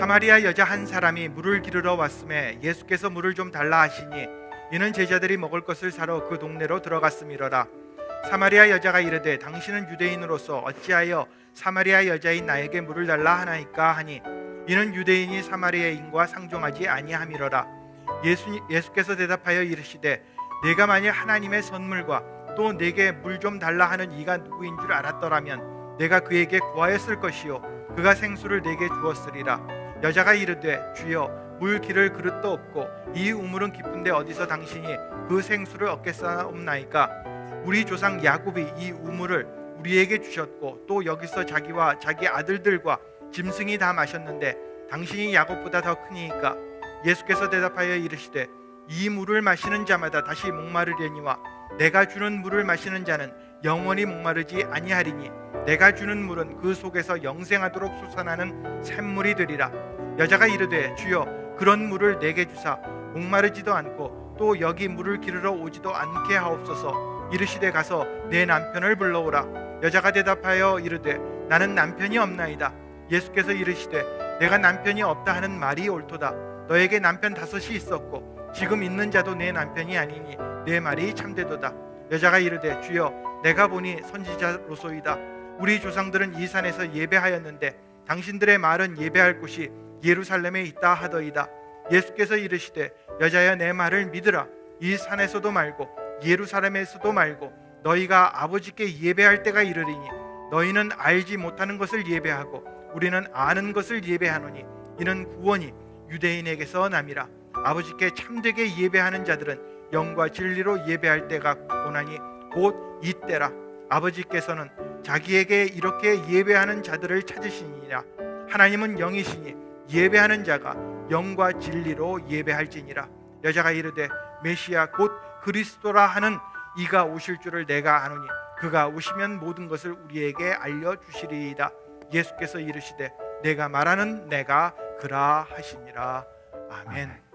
사마리아 여자 한 사람이 물을 기르러 왔음에 예수께서 물을 좀 달라 하시니 이는 제자들이 먹을 것을 사러 그 동네로 들어갔음이로라. 사마리아 여자가 이르되 당신은 유대인으로서 어찌하여 사마리아 여자인 나에게 물을 달라 하나이까 하니 이는 유대인이 사마리아인과 상종하지 아니함이로라. 예수께서 대답하여 이르시되 내가 만일 하나님의 선물과 또 내게 물 좀 달라 하는 이가 누구인 줄 알았더라면 내가 그에게 구하였을 것이요 그가 생수를 내게 주었으리라. 여자가 이르되 주여 물 기를 그릇도 없고 이 우물은 깊은데 어디서 당신이 그 생수를 얻겠사옵나이까. 우리 조상 야곱이 이 우물을 우리에게 주셨고 또 여기서 자기와 자기 아들들과 짐승이 다 마셨는데 당신이 야곱보다 더 크니이까. 예수께서 대답하여 이르시되 이 물을 마시는 자마다 다시 목마르려니와 내가 주는 물을 마시는 자는 영원히 목마르지 아니하리니 내가 주는 물은 그 속에서 영생하도록 솟아나는 샘물이 되리라. 여자가 이르되 주여 그런 물을 내게 주사 목마르지도 않고 또 여기 물을 기르러 오지도 않게 하옵소서. 이르시되 가서 내 남편을 불러오라. 여자가 대답하여 이르되 나는 남편이 없나이다. 예수께서 이르시되 내가 남편이 없다 하는 말이 옳도다. 너에게 남편 5이 있었고 지금 있는 자도 내 남편이 아니니 내 말이 참되도다. 여자가 이르되 주여 내가 보니 선지자로소이다. 우리 조상들은 이 산에서 예배하였는데 당신들의 말은 예배할 곳이 예루살렘에 있다 하더이다. 예수께서 이르시되 여자여 내 말을 믿으라. 이 산에서도 말고 예루살렘에서도 말고 너희가 아버지께 예배할 때가 이르리니 너희는 알지 못하는 것을 예배하고 우리는 아는 것을 예배하노니 이는 구원이 유대인에게서 남이라. 아버지께 참되게 예배하는 자들은 영과 진리로 예배할 때가 오나니 곧 이때라. 아버지께서는 자기에게 이렇게 예배하는 자들을 찾으시니라. 하나님은 영이시니 예배하는 자가 영과 진리로 예배할지니라. 여자가 이르되 메시아 곧 그리스도라 하는 이가 오실 줄을 내가 아노니 그가 오시면 모든 것을 우리에게 알려주시리이다. 예수께서 이르시되 내가 말하는 내가 그라 하시니라. 아멘.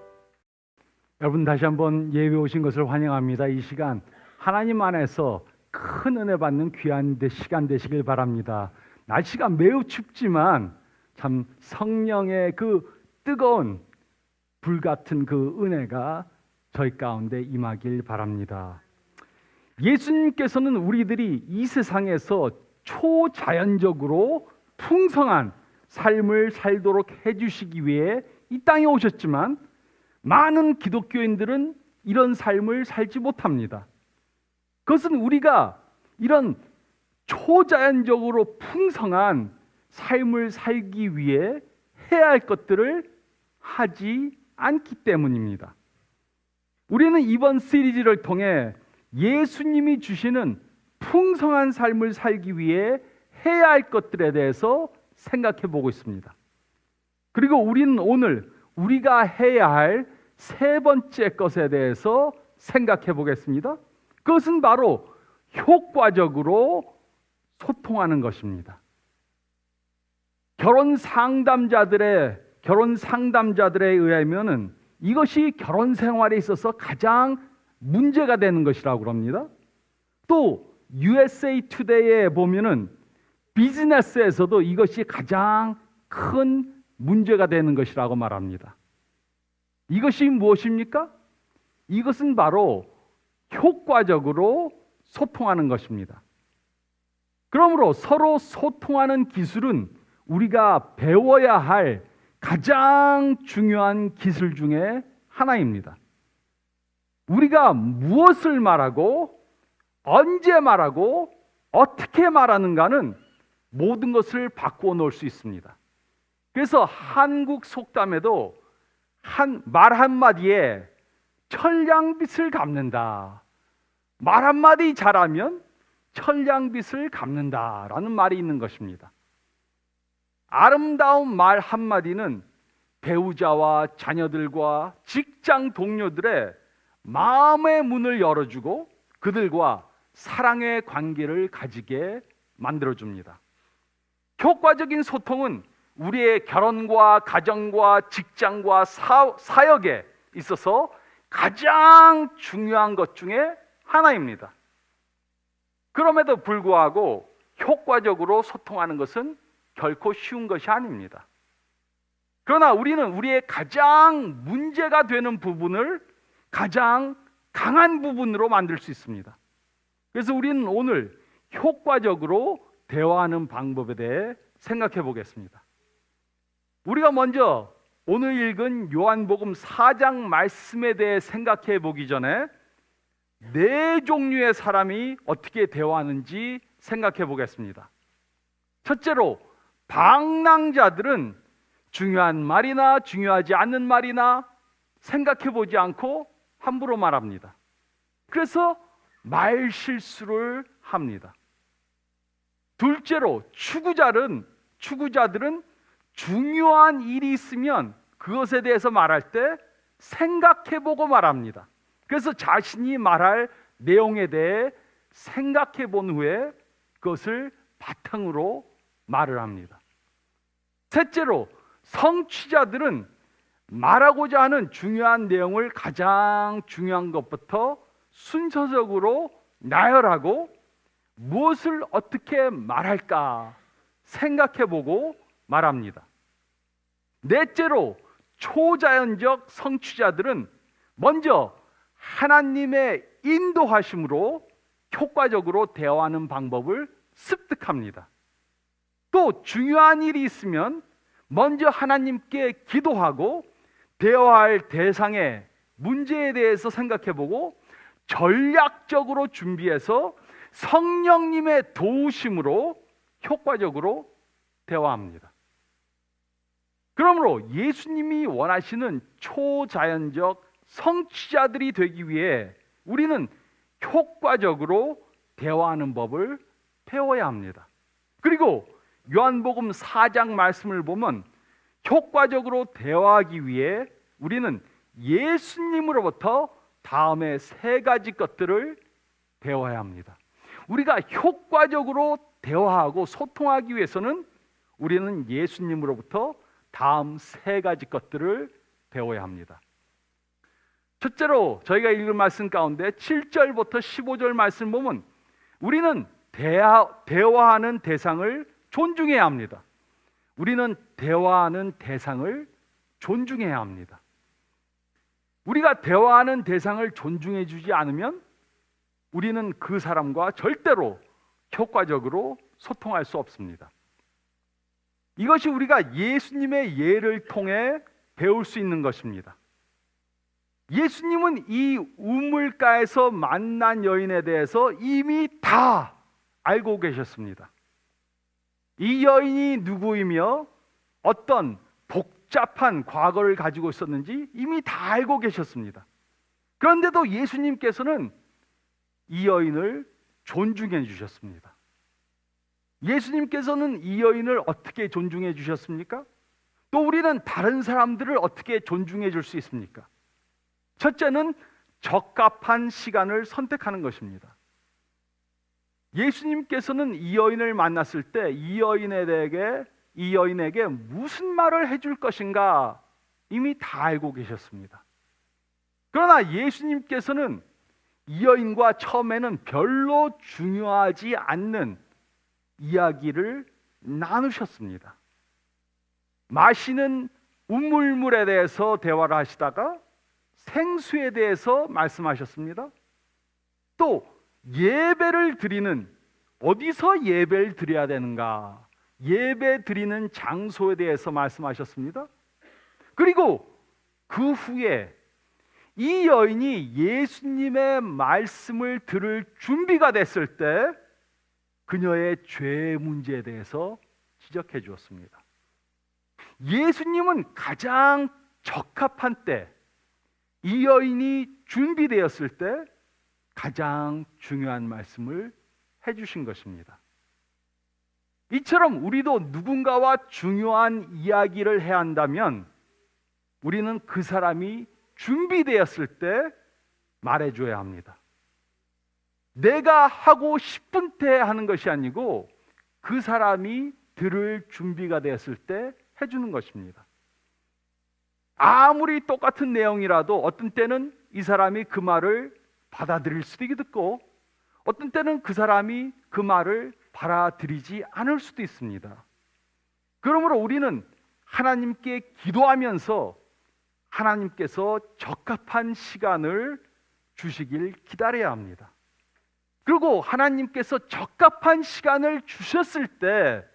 여러분 다시 한번 예배 오신 것을 환영합니다. 이 시간 하나님 안에서 큰 은혜 받는 귀한 시간 되시길 바랍니다. 날씨가 매우 춥지만 참 성령의 그 뜨거운 불같은 그 은혜가 저희 가운데 임하길 바랍니다. 예수님께서는 우리들이 이 세상에서 초자연적으로 풍성한 삶을 살도록 해주시기 위해 이 땅에 오셨지만 많은 기독교인들은 이런 삶을 살지 못합니다. 그것은 우리가 이런 초자연적으로 풍성한 삶을 살기 위해 해야 할 것들을 하지 않기 때문입니다. 우리는 이번 시리즈를 통해 예수님이 주시는 풍성한 삶을 살기 위해 해야 할 것들에 대해서 생각해 보고 있습니다. 그리고 우리는 오늘 우리가 해야 할 세 번째 것에 대해서 생각해 보겠습니다. 그것은 바로 효과적으로 소통하는 것입니다. 결혼 상담자들에 의하면은 이것이 결혼 생활에 있어서 가장 문제가 되는 것이라고 합니다. 또 USA 투데이에 보면은 비즈니스에서도 이것이 가장 큰 문제가 되는 것이라고 말합니다. 이것이 무엇입니까? 이것은 바로 효과적으로 소통하는 것입니다. 그러므로 서로 소통하는 기술은 우리가 배워야 할 가장 중요한 기술 중에 하나입니다. 우리가 무엇을 말하고 언제 말하고 어떻게 말하는가는 모든 것을 바꾸어 놓을 수 있습니다. 그래서 한국 속담에도 말 한마디에 천냥빚을 갚는다. 말 한마디 잘하면 천냥빚을 갚는다라는 말이 있는 것입니다. 아름다운 말 한마디는 배우자와 자녀들과 직장 동료들의 마음의 문을 열어주고 그들과 사랑의 관계를 가지게 만들어줍니다. 효과적인 소통은 우리의 결혼과 가정과 직장과 사역에 있어서 가장 중요한 것 중에 하나입니다. 그럼에도 불구하고 효과적으로 소통하는 것은 결코 쉬운 것이 아닙니다. 그러나 우리는 우리의 가장 문제가 되는 부분을 가장 강한 부분으로 만들 수 있습니다. 그래서 우리는 오늘 효과적으로 대화하는 방법에 대해 생각해 보겠습니다. 우리가 먼저 오늘 읽은 요한복음 4장 말씀에 대해 생각해 보기 전에 네 종류의 사람이 어떻게 대화하는지 생각해 보겠습니다. 첫째로, 방랑자들은 중요한 말이나 중요하지 않는 말이나 생각해 보지 않고 함부로 말합니다. 그래서 말 실수를 합니다. 둘째로, 추구자들은 중요한 일이 있으면 그것에 대해서 말할 때 생각해 보고 말합니다. 그래서 자신이 말할 내용에 대해 생각해 본 후에 그것을 바탕으로 말을 합니다. 셋째로, 성취자들은 말하고자 하는 중요한 내용을 가장 중요한 것부터 순서적으로 나열하고 무엇을 어떻게 말할까 생각해보고 말합니다. 넷째로, 초자연적 성취자들은 먼저 하나님의 인도하심으로 효과적으로 대화하는 방법을 습득합니다. 또 중요한 일이 있으면 먼저 하나님께 기도하고 대화할 대상의 문제에 대해서 생각해보고 전략적으로 준비해서 성령님의 도우심으로 효과적으로 대화합니다. 그러므로 예수님이 원하시는 초자연적 성취자들이 되기 위해 우리는 효과적으로 대화하는 법을 배워야 합니다. 그리고 요한복음 4장 말씀을 보면 효과적으로 대화하기 위해 우리는 예수님으로부터 다음에 세 가지 것들을 배워야 합니다. 우리가 효과적으로 대화하고 소통하기 위해서는 우리는 예수님으로부터 다음 세 가지 것들을 배워야 합니다. 첫째로 저희가 읽은 말씀 가운데 7절부터 15절 말씀 보면 우리는 대화하는 대상을 존중해야 합니다. 우리는 대화하는 대상을 존중해야 합니다. 우리가 대화하는 대상을 존중해 주지 않으면 우리는 그 사람과 절대로 효과적으로 소통할 수 없습니다. 이것이 우리가 예수님의 예를 통해 배울 수 있는 것입니다. 예수님은 이 우물가에서 만난 여인에 대해서 이미 다 알고 계셨습니다. 이 여인이 누구이며 어떤 복잡한 과거를 가지고 있었는지 이미 다 알고 계셨습니다. 그런데도 예수님께서는 이 여인을 존중해 주셨습니다. 예수님께서는 이 여인을 어떻게 존중해 주셨습니까? 또 우리는 다른 사람들을 어떻게 존중해 줄 수 있습니까? 첫째는 적합한 시간을 선택하는 것입니다. 예수님께서는 이 여인을 만났을 때 이 여인에게 무슨 말을 해줄 것인가 이미 다 알고 계셨습니다. 그러나 예수님께서는 이 여인과 처음에는 별로 중요하지 않는 이야기를 나누셨습니다. 마시는 우물물에 대해서 대화를 하시다가 생수에 대해서 말씀하셨습니다. 또 예배를 드리는, 어디서 예배를 드려야 되는가, 예배 드리는 장소에 대해서 말씀하셨습니다. 그리고 그 후에 이 여인이 예수님의 말씀을 들을 준비가 됐을 때 그녀의 죄 문제에 대해서 지적해 주었습니다. 예수님은 가장 적합한 때, 이 여인이 준비되었을 때 가장 중요한 말씀을 해주신 것입니다. 이처럼 우리도 누군가와 중요한 이야기를 해야 한다면 우리는 그 사람이 준비되었을 때 말해줘야 합니다. 내가 하고 싶은 때 하는 것이 아니고 그 사람이 들을 준비가 되었을 때 해주는 것입니다. 아무리 똑같은 내용이라도 어떤 때는 이 사람이 그 말을 받아들일 수도 있고 어떤 때는 그 사람이 그 말을 받아들이지 않을 수도 있습니다. 그러므로 우리는 하나님께 기도하면서 하나님께서 적합한 시간을 주시길 기다려야 합니다. 그리고 하나님께서 적합한 시간을 주셨을 때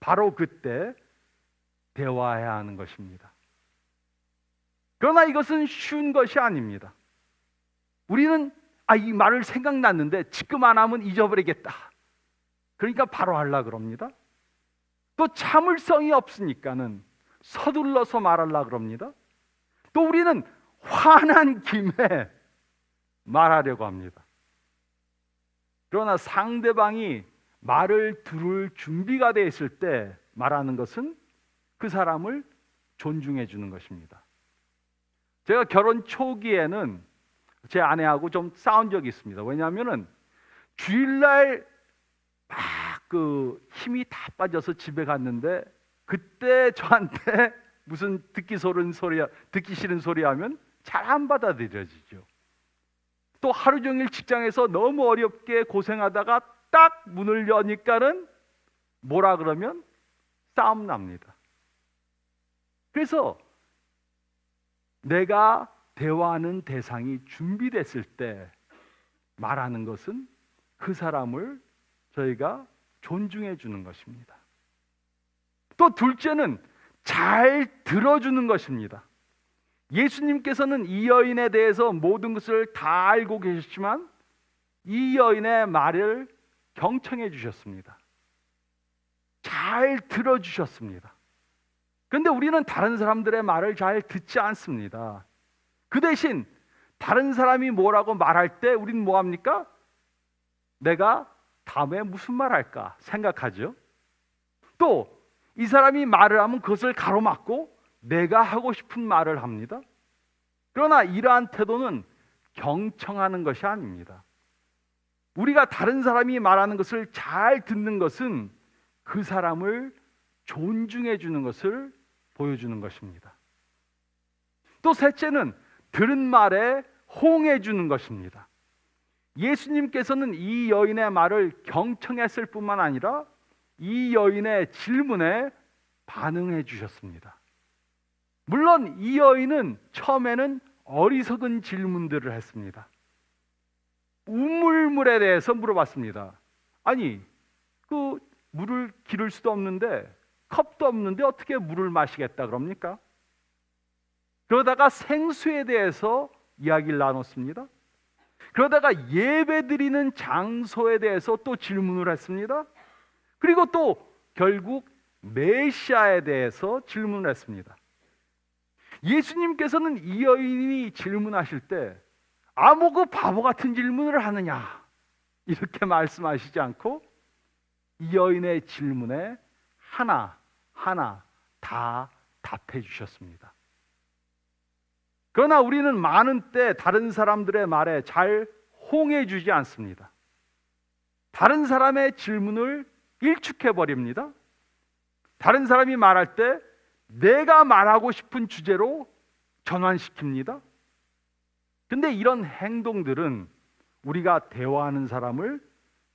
바로 그때 대화해야 하는 것입니다. 그러나 이것은 쉬운 것이 아닙니다. 우리는 이 말을 생각났는데 지금 안 하면 잊어버리겠다. 그러니까 바로 하려고 그럽니다. 또 참을성이 없으니까는 서둘러서 말하려고 그럽니다. 또 우리는 화난 김에 말하려고 합니다. 그러나 상대방이 말을 들을 준비가 되어 있을 때 말하는 것은 그 사람을 존중해 주는 것입니다. 제가 결혼 초기에는 제 아내하고 좀 싸운 적이 있습니다. 왜냐하면은 주일날 막 힘이 다 빠져서 집에 갔는데 그때 저한테 무슨 듣기 싫은 소리 하면 잘 안 받아들여지죠. 또 하루 종일 직장에서 너무 어렵게 고생하다가 딱 문을 여니까는 뭐라 그러면 싸움 납니다. 그래서 내가 대화하는 대상이 준비됐을 때 말하는 것은 그 사람을 저희가 존중해 주는 것입니다. 또 둘째는 잘 들어주는 것입니다. 예수님께서는 이 여인에 대해서 모든 것을 다 알고 계셨지만 이 여인의 말을 경청해 주셨습니다. 잘 들어주셨습니다. 그런데 우리는 다른 사람들의 말을 잘 듣지 않습니다. 그 대신 다른 사람이 뭐라고 말할 때 우리는 뭐합니까? 내가 다음에 무슨 말 할까 생각하죠. 또 이 사람이 말을 하면 그것을 가로막고 내가 하고 싶은 말을 합니다. 그러나 이러한 태도는 경청하는 것이 아닙니다. 우리가 다른 사람이 말하는 것을 잘 듣는 것은 그 사람을 존중해 주는 것을 보여주는 것입니다. 또 셋째는 들은 말에 호응해 주는 것입니다. 예수님께서는 이 여인의 말을 경청했을 뿐만 아니라 이 여인의 질문에 반응해 주셨습니다. 물론 이 여인은 처음에는 어리석은 질문들을 했습니다. 우물물에 대해서 물어봤습니다. 아니, 그 물을 기를 수도 없는데 컵도 없는데 어떻게 물을 마시겠다 그럽니까? 그러다가 생수에 대해서 이야기를 나눴습니다. 그러다가 예배드리는 장소에 대해서 또 질문을 했습니다. 그리고 또 결국 메시아에 대해서 질문을 했습니다. 예수님께서는 이 여인이 질문하실 때 그 바보 같은 질문을 하느냐 이렇게 말씀하시지 않고 이 여인의 질문에 하나하나 다 답해 주셨습니다. 그러나 우리는 많은 때 다른 사람들의 말에 잘 호응해 주지 않습니다. 다른 사람의 질문을 일축해 버립니다. 다른 사람이 말할 때 내가 말하고 싶은 주제로 전환시킵니다. 근데 이런 행동들은 우리가 대화하는 사람을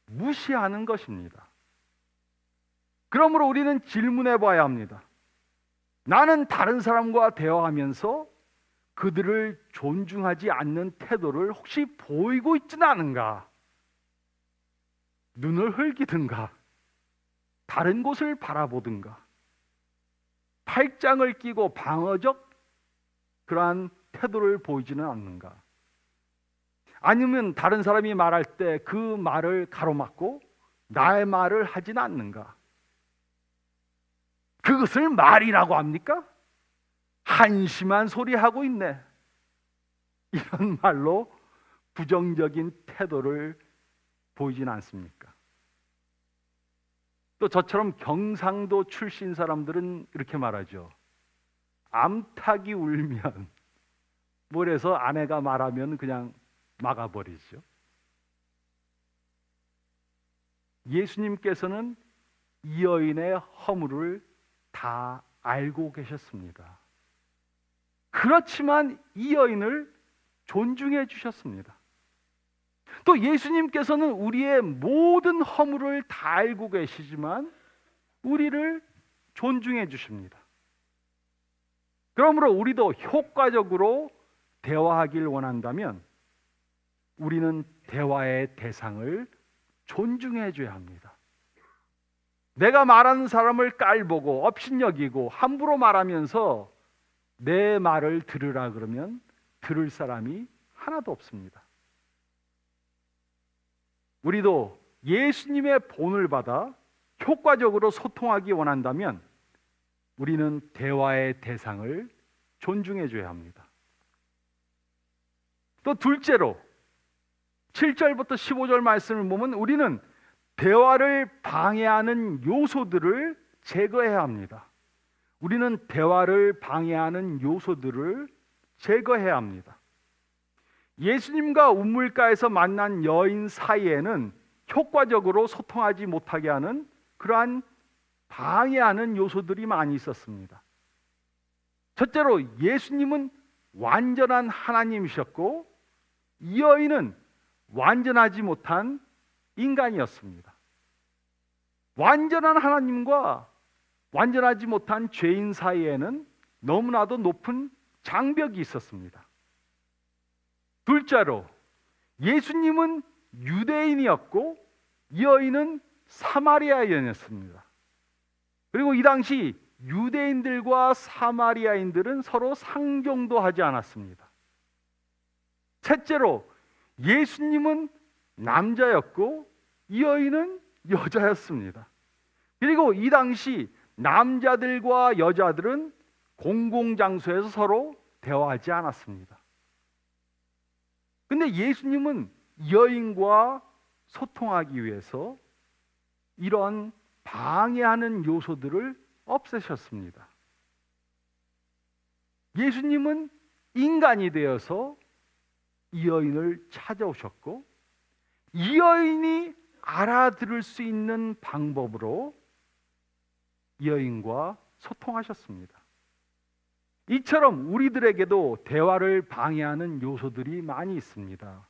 무시하는 것입니다. 그러므로 우리는 질문해 봐야 합니다. 나는 다른 사람과 대화하면서 그들을 존중하지 않는 태도를 혹시 보이고 있지는 않은가? 눈을 흘기든가 다른 곳을 바라보든가 팔짱을 끼고 방어적 그러한 태도를 보이지는 않는가? 아니면 다른 사람이 말할 때 그 말을 가로막고 나의 말을 하지는 않는가? 그것을 말이라고 합니까? 한심한 소리 하고 있네. 이런 말로 부정적인 태도를 보이진 않습니까? 또 저처럼 경상도 출신 사람들은 이렇게 말하죠. 암탉이 울면 뭐래서 아내가 말하면 그냥 막아버리죠. 예수님께서는 이 여인의 허물을 다 알고 계셨습니다. 그렇지만 이 여인을 존중해 주셨습니다. 또 예수님께서는 우리의 모든 허물을 다 알고 계시지만 우리를 존중해 주십니다. 그러므로 우리도 효과적으로 대화하길 원한다면 우리는 대화의 대상을 존중해 줘야 합니다. 내가 말하는 사람을 깔보고 업신여기고 함부로 말하면서 내 말을 들으라 그러면 들을 사람이 하나도 없습니다. 우리도 예수님의 본을 받아 효과적으로 소통하기 원한다면 우리는 대화의 대상을 존중해 줘야 합니다. 또 둘째로 7절부터 15절 말씀을 보면 우리는 대화를 방해하는 요소들을 제거해야 합니다. 우리는 대화를 방해하는 요소들을 제거해야 합니다. 예수님과 우물가에서 만난 여인 사이에는 효과적으로 소통하지 못하게 하는 그러한 방해하는 요소들이 많이 있었습니다. 첫째로 예수님은 완전한 하나님이셨고 이 여인은 완전하지 못한 인간이었습니다. 완전한 하나님과 완전하지 못한 죄인 사이에는 너무나도 높은 장벽이 있었습니다. 둘째로 예수님은 유대인이었고 이 여인은 사마리아인이었습니다. 그리고 이 당시 유대인들과 사마리아인들은 서로 상종도 하지 않았습니다. 셋째로 예수님은 남자였고 이 여인은 여자였습니다. 그리고 이 당시 남자들과 여자들은 공공장소에서 서로 대화하지 않았습니다. 근데 예수님은 여인과 소통하기 위해서 이런 방해하는 요소들을 없애셨습니다. 예수님은 인간이 되어서 이 여인을 찾아오셨고 이 여인이 알아들을 수 있는 방법으로 이 여인과 소통하셨습니다. 이처럼 우리들에게도 대화를 방해하는 요소들이 많이 있습니다.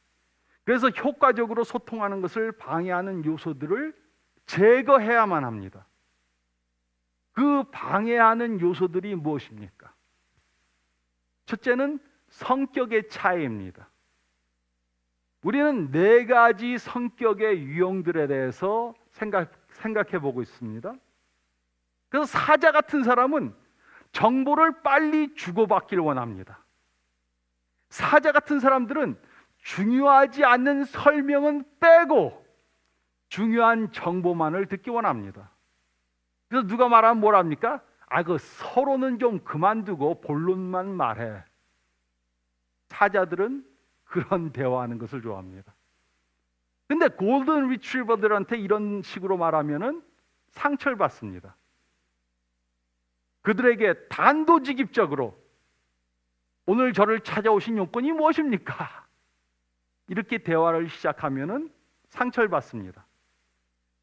그래서 효과적으로 소통하는 것을 방해하는 요소들을 제거해야만 합니다. 그 방해하는 요소들이 무엇입니까? 첫째는 성격의 차이입니다. 우리는 네 가지 성격의 유형들에 대해서 생각해 보고 있습니다. 그래서 사자 같은 사람은 정보를 빨리 주고받기를 원합니다. 사자 같은 사람들은 중요하지 않는 설명은 빼고 중요한 정보만을 듣기 원합니다. 그래서 누가 말하면 뭐랍니까? 그 서로는 좀 그만두고 본론만 말해. 사자들은 그런 대화하는 것을 좋아합니다. 근데 골든 리트리버들한테 이런 식으로 말하면은 상처를 받습니다. 그들에게 단도직입적으로 오늘 저를 찾아오신 요건이 무엇입니까? 이렇게 대화를 시작하면은 상처를 받습니다.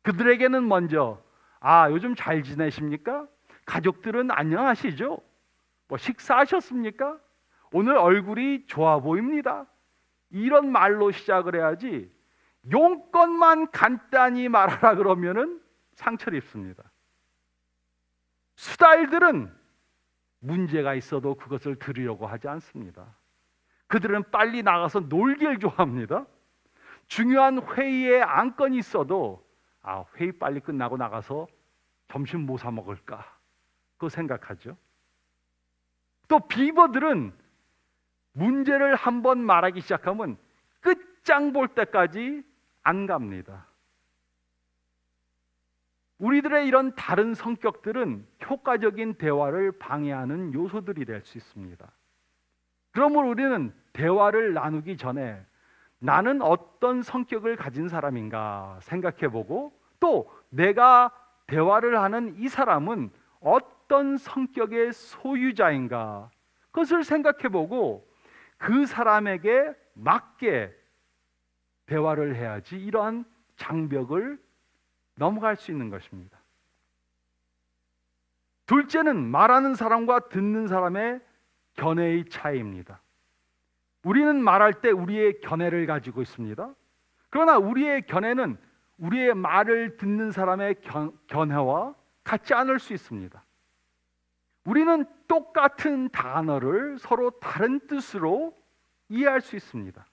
그들에게는 먼저 요즘 잘 지내십니까? 가족들은 안녕하시죠? 식사하셨습니까? 오늘 얼굴이 좋아 보입니다. 이런 말로 시작을 해야지 용건만 간단히 말하라 그러면은 상처를 입습니다. 수달들은 문제가 있어도 그것을 들으려고 하지 않습니다. 그들은 빨리 나가서 놀기를 좋아합니다. 중요한 회의에 안건이 있어도 회의 빨리 끝나고 나가서 점심 뭐 사 먹을까? 그거 생각하죠. 또 비버들은 문제를 한번 말하기 시작하면 끝장 볼 때까지 안 갑니다. 우리들의 이런 다른 성격들은 효과적인 대화를 방해하는 요소들이 될 수 있습니다. 그러므로 우리는 대화를 나누기 전에 나는 어떤 성격을 가진 사람인가 생각해보고 또 내가 대화를 하는 이 사람은 어떤 성격의 소유자인가 그것을 생각해보고 그 사람에게 맞게 대화를 해야지 이러한 장벽을 넘어갈 수 있는 것입니다. 둘째는 말하는 사람과 듣는 사람의 견해의 차이입니다. 우리는 말할 때 우리의 견해를 가지고 있습니다. 그러나 우리의 견해는 우리의 말을 듣는 사람의 견해와 같지 않을 수 있습니다. 우리는 똑같은 단어를 서로 다른 뜻으로 이해할 수 있습니다.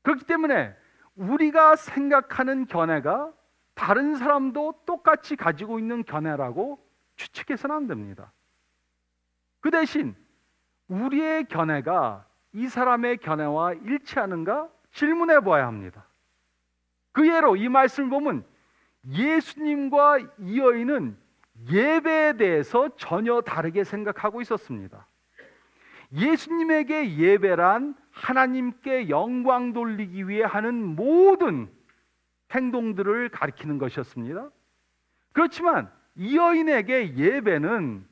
그렇기 때문에 우리가 생각하는 견해가 다른 사람도 똑같이 가지고 있는 견해라고 추측해서는 안 됩니다. 그 대신 우리의 견해가 이 사람의 견해와 일치하는가 질문해 보아야 합니다. 그 예로 이 말씀을 보면 예수님과 이 여인은 예배에 대해서 전혀 다르게 생각하고 있었습니다. 예수님에게 예배란 하나님께 영광 돌리기 위해 하는 모든 행동들을 가리키는 것이었습니다. 그렇지만 이 여인에게 예배는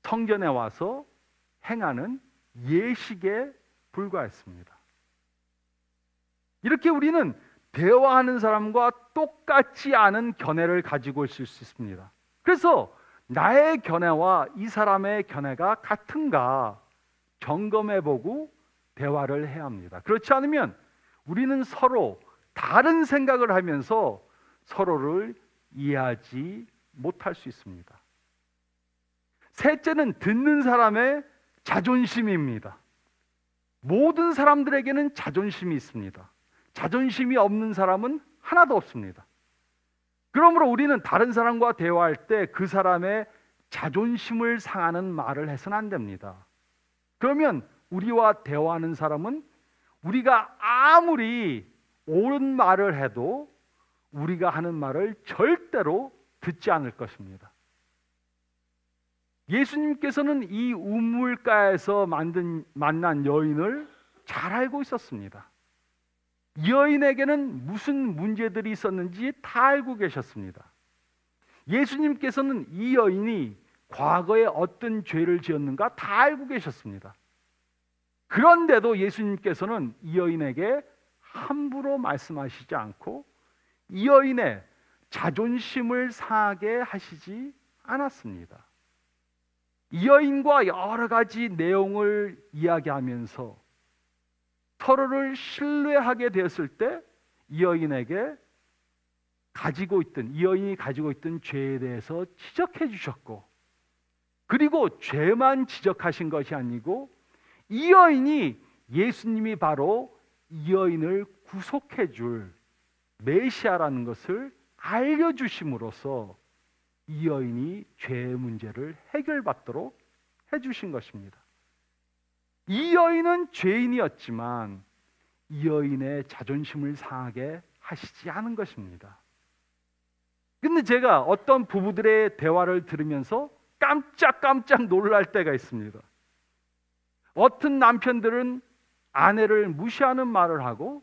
성전에 와서 행하는 예식에 불과했습니다. 이렇게 우리는 대화하는 사람과 똑같지 않은 견해를 가지고 있을 수 있습니다. 그래서 나의 견해와 이 사람의 견해가 같은가 점검해보고 대화를 해야 합니다. 그렇지 않으면 우리는 서로 다른 생각을 하면서 서로를 이해하지 못할 수 있습니다. 셋째는 듣는 사람의 자존심입니다. 모든 사람들에게는 자존심이 있습니다. 자존심이 없는 사람은 하나도 없습니다. 그러므로 우리는 다른 사람과 대화할 때 그 사람의 자존심을 상하는 말을 해서는 안 됩니다. 그러면 우리와 대화하는 사람은 우리가 아무리 옳은 말을 해도 우리가 하는 말을 절대로 듣지 않을 것입니다. 예수님께서는 이 우물가에서 만난 여인을 잘 알고 있었습니다. 이 여인에게는 무슨 문제들이 있었는지 다 알고 계셨습니다. 예수님께서는 이 여인이 과거에 어떤 죄를 지었는가 다 알고 계셨습니다. 그런데도 예수님께서는 이 여인에게 함부로 말씀하시지 않고 이 여인의 자존심을 상하게 하시지 않았습니다. 이 여인과 여러 가지 내용을 이야기하면서 서로를 신뢰하게 되었을 때 이 여인이 가지고 있던 죄에 대해서 지적해 주셨고, 그리고 죄만 지적하신 것이 아니고 이 여인이 예수님이 바로 이 여인을 구속해 줄 메시아라는 것을 알려주심으로써 이 여인이 죄의 문제를 해결받도록 해주신 것입니다. 이 여인은 죄인이었지만 이 여인의 자존심을 상하게 하시지 않은 것입니다. 근데 제가 어떤 부부들의 대화를 들으면서 깜짝 놀랄 때가 있습니다. 어떤 남편들은 아내를 무시하는 말을 하고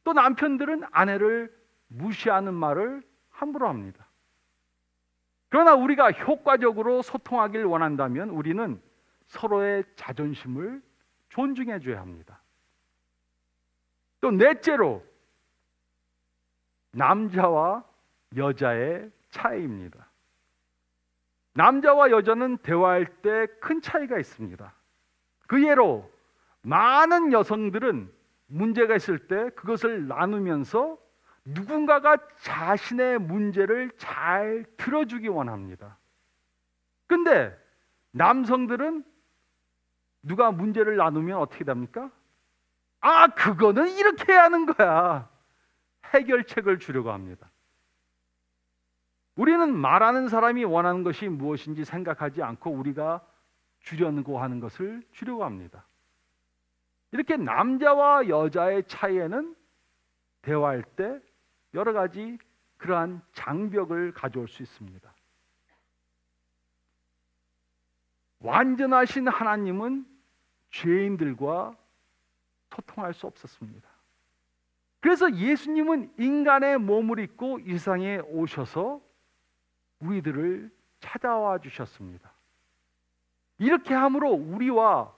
또 남편들은 아내를 무시하는 말을 함부로 합니다. 그러나 우리가 효과적으로 소통하길 원한다면 우리는 서로의 자존심을 존중해 줘야 합니다. 또 넷째로 남자와 여자의 차이입니다. 남자와 여자는 대화할 때 큰 차이가 있습니다. 그 예로 많은 여성들은 문제가 있을 때 그것을 나누면서 누군가가 자신의 문제를 잘 들어주기 원합니다. 근데 남성들은 누가 문제를 나누면 어떻게 됩니까? 그거는 이렇게 해야 하는 거야. 해결책을 주려고 합니다. 우리는 말하는 사람이 원하는 것이 무엇인지 생각하지 않고 우리가 주려고 하는 것을 주려고 합니다. 이렇게 남자와 여자의 차이에는 대화할 때 여러 가지 그러한 장벽을 가져올 수 있습니다. 완전하신 하나님은 죄인들과 소통할 수 없었습니다. 그래서 예수님은 인간의 몸을 입고 이 세상에 오셔서 우리들을 찾아와 주셨습니다. 이렇게 함으로 우리와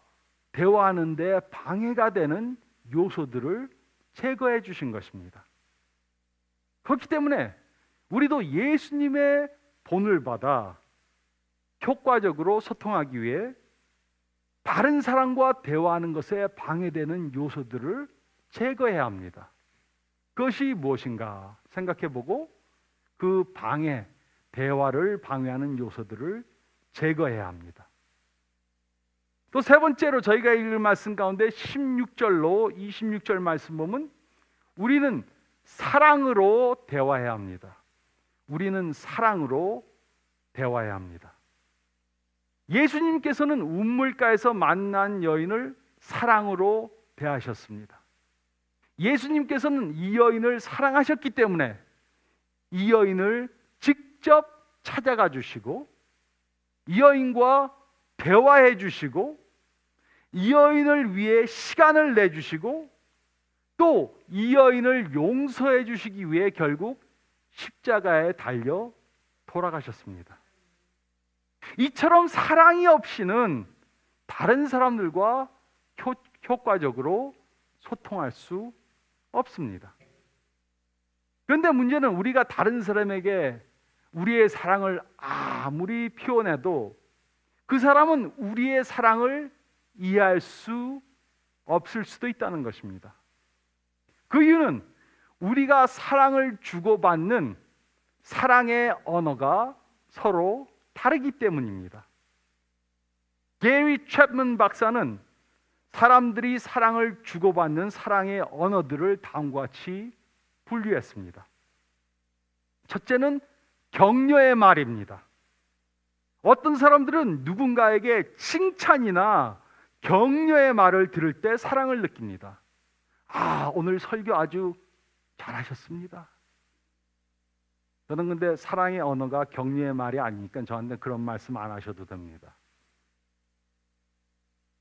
대화하는 데 방해가 되는 요소들을 제거해 주신 것입니다. 그렇기 때문에 우리도 예수님의 본을 받아 효과적으로 소통하기 위해 다른 사람과 대화하는 것에 방해되는 요소들을 제거해야 합니다. 그것이 무엇인가 생각해보고 그 대화를 방해하는 요소들을 제거해야 합니다. 또 세 번째로 저희가 읽을 말씀 가운데 16절로 26절 말씀 보면 우리는 사랑으로 대화해야 합니다. 우리는 사랑으로 대화해야 합니다. 예수님께서는 우물가에서 만난 여인을 사랑으로 대하셨습니다. 예수님께서는 이 여인을 사랑하셨기 때문에 이 여인을 직접 찾아가 주시고 이 여인과 대화해 주시고 이 여인을 위해 시간을 내주시고 또 이 여인을 용서해 주시기 위해 결국 십자가에 달려 돌아가셨습니다. 이처럼 사랑이 없이는 다른 사람들과 효과적으로 소통할 수 없습니다. 그런데 문제는 우리가 다른 사람에게 우리의 사랑을 아무리 표현해도 그 사람은 우리의 사랑을 이해할 수 없을 수도 있다는 것입니다. 그 이유는 우리가 사랑을 주고받는 사랑의 언어가 서로 다르기 때문입니다. 게리 챕먼 박사는 사람들이 사랑을 주고받는 사랑의 언어들을 다음과 같이 분류했습니다. 첫째는 격려의 말입니다. 어떤 사람들은 누군가에게 칭찬이나 격려의 말을 들을 때 사랑을 느낍니다. 오늘 설교 아주 잘하셨습니다. 저는 근데 사랑의 언어가 격려의 말이 아니니까 저한테 그런 말씀 안 하셔도 됩니다.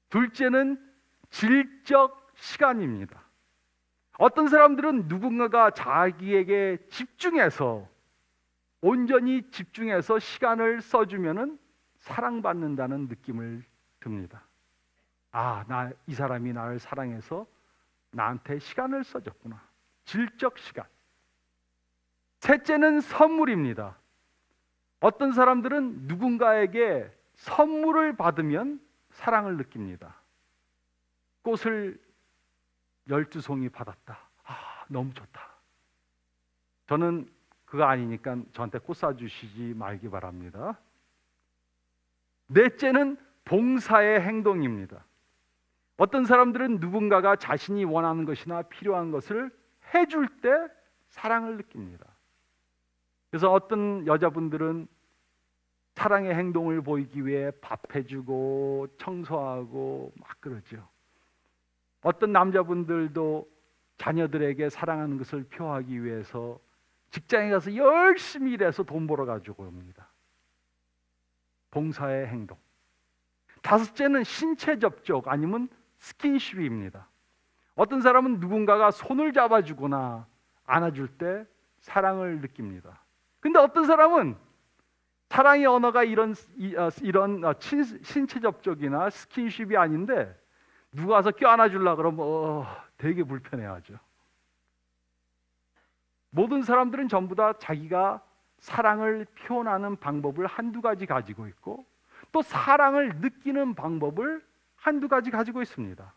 둘째는 질적 시간입니다. 어떤 사람들은 누군가가 자기에게 집중해서 온전히 집중해서 시간을 써주면은 사랑받는다는 느낌을 듭니다. 이 사람이 나를 사랑해서 나한테 시간을 써줬구나. 질적 시간. 셋째는 선물입니다. 어떤 사람들은 누군가에게 선물을 받으면 사랑을 느낍니다. 꽃을 12송이 받았다. 너무 좋다. 저는 그거 아니니까 저한테 꽃 사주시지 말기 바랍니다. 넷째는 봉사의 행동입니다. 어떤 사람들은 누군가가 자신이 원하는 것이나 필요한 것을 해줄 때 사랑을 느낍니다. 그래서 어떤 여자분들은 사랑의 행동을 보이기 위해 밥 해주고 청소하고 막 그러죠. 어떤 남자분들도 자녀들에게 사랑하는 것을 표하기 위해서 직장에 가서 열심히 일해서 돈 벌어 가지고 옵니다. 봉사의 행동. 다섯째는 신체 접촉 아니면 스킨십입니다. 어떤 사람은 누군가가 손을 잡아주거나 안아줄 때 사랑을 느낍니다. 근데 어떤 사람은 사랑의 언어가 이런 신체 접촉이나 스킨십이 아닌데 누가 와서 껴안아주려고 그러면 되게 불편해하죠. 모든 사람들은 전부 다 자기가 사랑을 표현하는 방법을 한두 가지 가지고 있고 또 사랑을 느끼는 방법을 한두 가지 가지고 있습니다.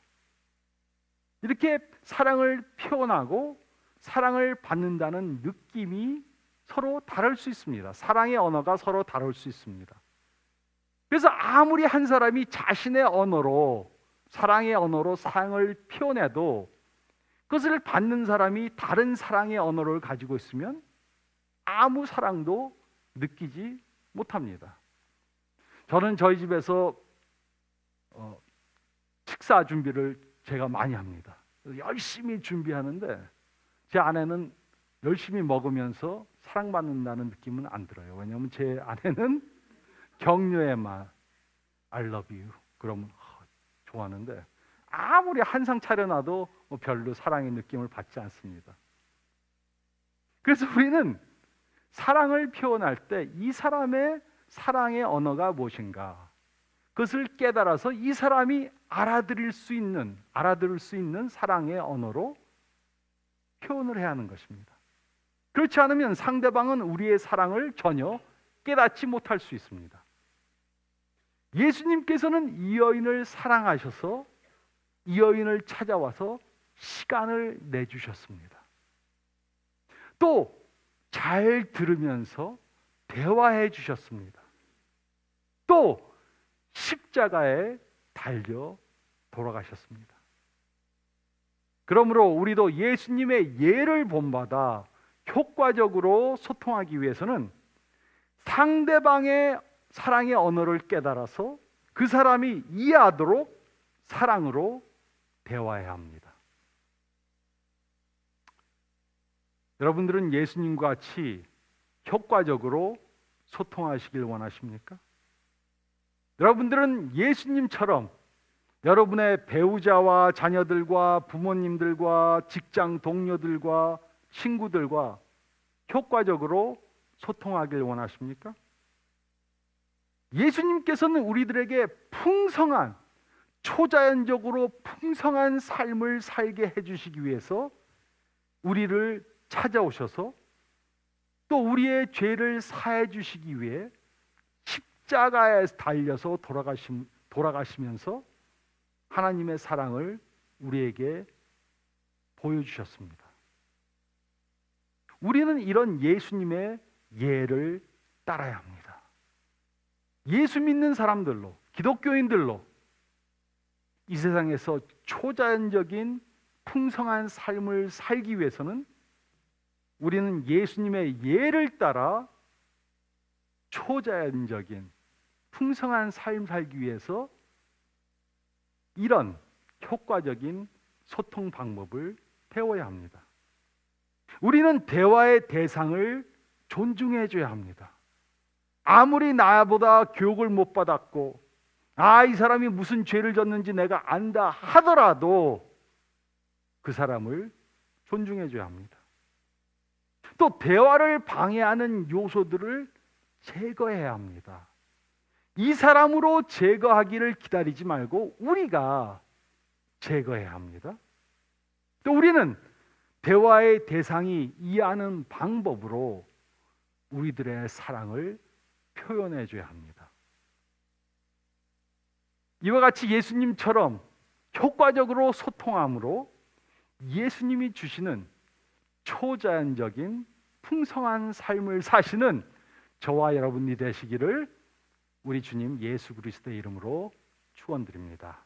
이렇게 사랑을 표현하고 사랑을 받는다는 느낌이 서로 다를 수 있습니다. 사랑의 언어가 서로 다를 수 있습니다. 그래서 아무리 한 사람이 자신의 언어로 사랑의 언어로 사랑을 표현해도 그것을 받는 사람이 다른 사랑의 언어를 가지고 있으면 아무 사랑도 느끼지 못합니다. 저는 저희 집에서 식사 준비를 제가 많이 합니다. 열심히 준비하는데 제 아내는 열심히 먹으면서 사랑받는다는 느낌은 안 들어요. 왜냐하면 제 아내는 격려의 말 I love you 그러면 좋아하는데 아무리 한상 차려놔도 별로 사랑의 느낌을 받지 않습니다. 그래서 우리는 사랑을 표현할 때 이 사람의 사랑의 언어가 무엇인가 그것을 깨달아서 이 사람이 알아들을 수 있는 사랑의 언어로 표현을 해야 하는 것입니다. 그렇지 않으면 상대방은 우리의 사랑을 전혀 깨닫지 못할 수 있습니다. 예수님께서는 이 여인을 사랑하셔서 이 여인을 찾아와서 시간을 내주셨습니다. 또 잘 들으면서 대화해 주셨습니다. 또 십자가에 달려 돌아가셨습니다. 그러므로 우리도 예수님의 예를 본받아 효과적으로 소통하기 위해서는 상대방의 사랑의 언어를 깨달아서 그 사람이 이해하도록 사랑으로 대화해야 합니다. 여러분들은 예수님과 같이 효과적으로 소통하시길 원하십니까? 여러분들은 예수님처럼 여러분의 배우자와 자녀들과 부모님들과 직장 동료들과 친구들과 효과적으로 소통하길 원하십니까? 예수님께서는 우리들에게 풍성한, 초자연적으로 풍성한 삶을 살게 해주시기 위해서 우리를 찾아오셔서 또 우리의 죄를 사해 주시기 위해 십자가에 달려서 돌아가시면서 하나님의 사랑을 우리에게 보여주셨습니다. 우리는 이런 예수님의 예를 따라야 합니다. 예수 믿는 사람들로, 기독교인들로 이 세상에서 초자연적인 풍성한 삶을 살기 위해서는 우리는 예수님의 예를 따라 초자연적인 풍성한 삶 살기 위해서 이런 효과적인 소통 방법을 배워야 합니다. 우리는 대화의 대상을 존중해 줘야 합니다. 아무리 나보다 교육을 못 받았고 이 사람이 무슨 죄를 졌는지 내가 안다 하더라도 그 사람을 존중해 줘야 합니다. 또 대화를 방해하는 요소들을 제거해야 합니다. 이 사람으로 제거하기를 기다리지 말고 우리가 제거해야 합니다. 또 우리는 대화의 대상이 이해하는 방법으로 우리들의 사랑을 표현해 줘야 합니다. 이와 같이 예수님처럼 효과적으로 소통함으로 예수님이 주시는 초자연적인 풍성한 삶을 사시는 저와 여러분이 되시기를 우리 주님 예수 그리스도의 이름으로 축원드립니다.